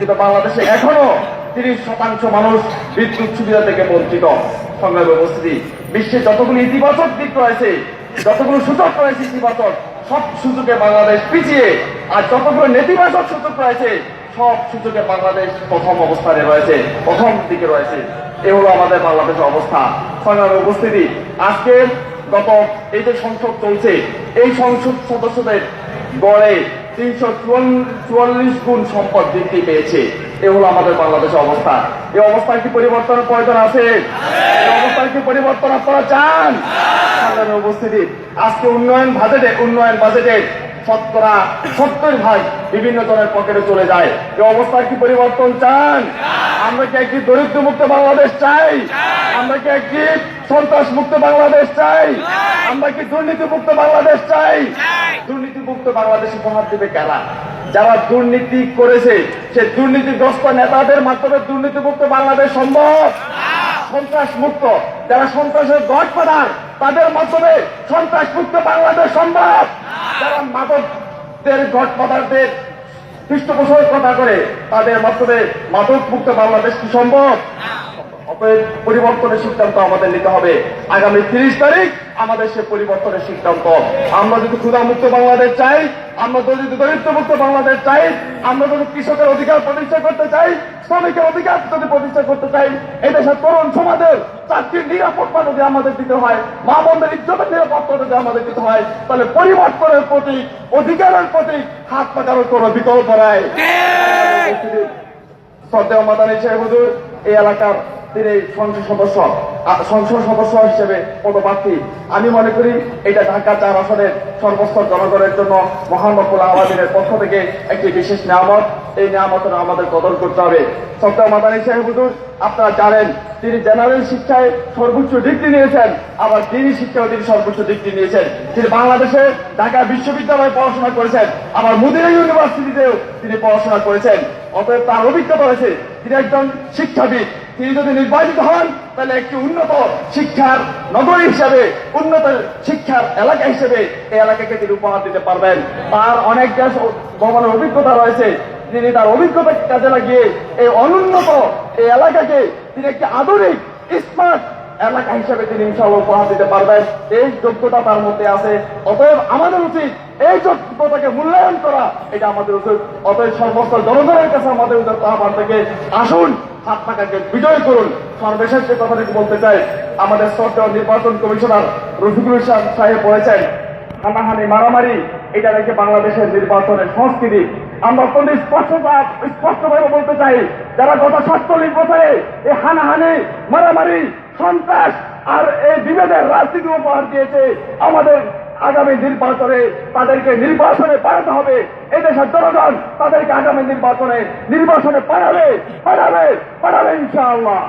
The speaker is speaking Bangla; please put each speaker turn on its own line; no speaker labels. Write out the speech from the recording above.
কিন্তু বাংলাদেশে এখনো 30% মানুষ বিদ্যুৎ সুবিধা থেকে বঞ্চিত। সংগ্রামী উপস্থিতি, বিশ্বে যতগুলো ইতিবাচক দিক রয়েছে, যতগুলো সুযোগ রয়েছে ইতিবাচক, সব সুযোগে বাংলাদেশ পিছিয়ে, আর যতগুলো নেতিবাচক সুযোগ রয়েছে সব সুযোগে বাংলাদেশ প্রথম অবস্থানে রয়েছে, প্রথম দিকে রয়েছে। এ হলো আমাদের বাংলাদেশের অবস্থা। সংগ্রামী উপস্থিতি, আজকে গত এই যে সংসদ চলছে, এই সংসদ সদস্যদের গড়ে 344 গুণ সম্পদ বৃদ্ধি পেয়েছে। এ হলো আমাদের বাংলাদেশের অবস্থা। এই অবস্থায় কি পরিবর্তনের প্রয়োজন আছে? এই অবস্থায় কি পরিবর্তন আপনারা চান? সংগ্রামী উপস্থিতি, আজকে উন্নয়ন বাজেটে 70% বিভিন্ন জনের পকেটে চলে যায়। এই অবস্থায় কি পরিবর্তন চান? আমরা কি একটি দরিদ্র মুক্ত বাংলাদেশ চাই? আমরা কি একটি সন্ত্রাস মুক্ত বাংলাদেশ চাই? আমরা কি দুর্নীতি মুক্ত বাংলাদেশ চাই? দুর্নীতি মুক্ত বাংলাদেশ উপহার দিবে কারা? যারা দুর্নীতি করেছে, সে দুর্নীতিগ্রস্ত নেতাদের মাধ্যমে দুর্নীতি মুক্ত বাংলাদেশ সম্ভব। সন্ত্রাস মুক্ত যারা সন্ত্রাসের গডফাদার, তাদের মাধ্যমে সন্ত্রাস মুক্ত বাংলাদেশ সম্ভব। যারা মাদকদের গডফাদারদের পৃষ্ঠপোষকতা করে, তাদের মাধ্যমে মাদক মুক্ত বাংলাদেশ কি সম্ভব? অতএব পরিবর্তনের সিদ্ধান্ত আমাদের নিতে হবে। আগামী 30 তারিখ আমাদের সে পরিবর্তনের সিদ্ধান্ত। আমরা যদি ক্ষুধা মুক্ত বাংলাদেশ চাই, আমরা যদি দরিদ্র মুক্ত বাংলাদেশ চাই, আমরা যদি কৃষকের অধিকার প্রতিষ্ঠা করতে চাই, শ্রমিকের অধিকার যদি প্রতিষ্ঠা করতে চাই, এদেশের তরুণ সমাজের চাকরির নিরাপত্তা যদি আমাদের দিতে হয়, মা বোনদের ইজ্জতের নিরাপত্তা যদি আমাদের দিতে হয়, তাহলে পরিবর্তনের প্রতি, অধিকারের প্রতি হাত পাকানোর কোনো বিকল্প নাই। শ্রদ্ধেয় মাদানী সাহেব হুজুর এই এলাকার তিনি সংসদ সদস্য হিসেবে পদপ্রার্থী। আমি মনে করি এটা ঢাকা 4 আসনের সর্বস্তর জনগণের জন্য মহান রব্বুল আলামিনের পক্ষ থেকে একটি বিশেষ নিয়ামত। এই নিয়ামতের আমাদের কদর করতে হবে। শ্রদ্ধেয় মাদানী সাহেব হুজুর, আপনারা জানেন তিনি জেনারেল শিক্ষায় সর্বোচ্চ ডিগ্রি নিয়েছেন, আবার দিনী শিক্ষায় তিনি সর্বোচ্চ ডিগ্রি নিয়েছেন। তিনি বাংলাদেশে ঢাকা বিশ্ববিদ্যালয়ে পড়াশোনা করেছেন, আবার মদিনা ইউনিভার্সিটিতেও তিনি পড়াশোনা করেছেন। অতএব তার অভিজ্ঞতা রয়েছে, তিনি একজন শিক্ষাবিদ। তিনি যদি নির্বাচিত হন, তাহলে একটি উন্নত শিক্ষার নগরী হিসেবে, উন্নত শিক্ষার এলাকা হিসেবে এই এলাকাকে তিনি উপহার দিতে পারবেন। তার অনেক দেশ ভ্রমণের অভিজ্ঞতা রয়েছে। তিনি তার অভিজ্ঞতাকে কাজে লাগিয়ে এই অনুন্নত এই এলাকাকে তিনি একটি আধুনিক স্মার্ট এলাকা হিসেবে তিনি ইনশাআল্লাহ উপহার দিতে পারবেন। এই যোগ্যতা তার মধ্যে আছে। অতএব আমাদের উচিত এই যোগ্যতাকে মূল্যায়ন করা, এটা আমাদের উচিত। অতএব সমস্ত জনগণের কাছে আমাদের আহ্বান থেকে আসুন, হাত পাকাকে বিজয় করুন। সর্বশেষ যে কথাটি বলতে চাই, আমাদের শ্রদ্ধেয় নির্বাচন কমিশনার রফিকুল ইসলাম সাহেব বলেছেন, হানাহানি মারামারি এটা নাকি বাংলাদেশের নির্বাচনের সংস্কৃতি। আমরা অত্যন্ত স্পষ্টভাবে বলতে চাই, যারা গত 47 বছরে এই হানাহানি মারামারি সন্ত্রাস আর এই বিভেদের রাজনীতি উপহার দিয়েছে, আমাদের আগামী নির্বাচনে তাদেরকে নির্বাচনে পাঠাতে হবে। এদেশের জনগণ তাদেরকে আগামী নির্বাচনে পাঠাবে ইনশাআল্লাহ।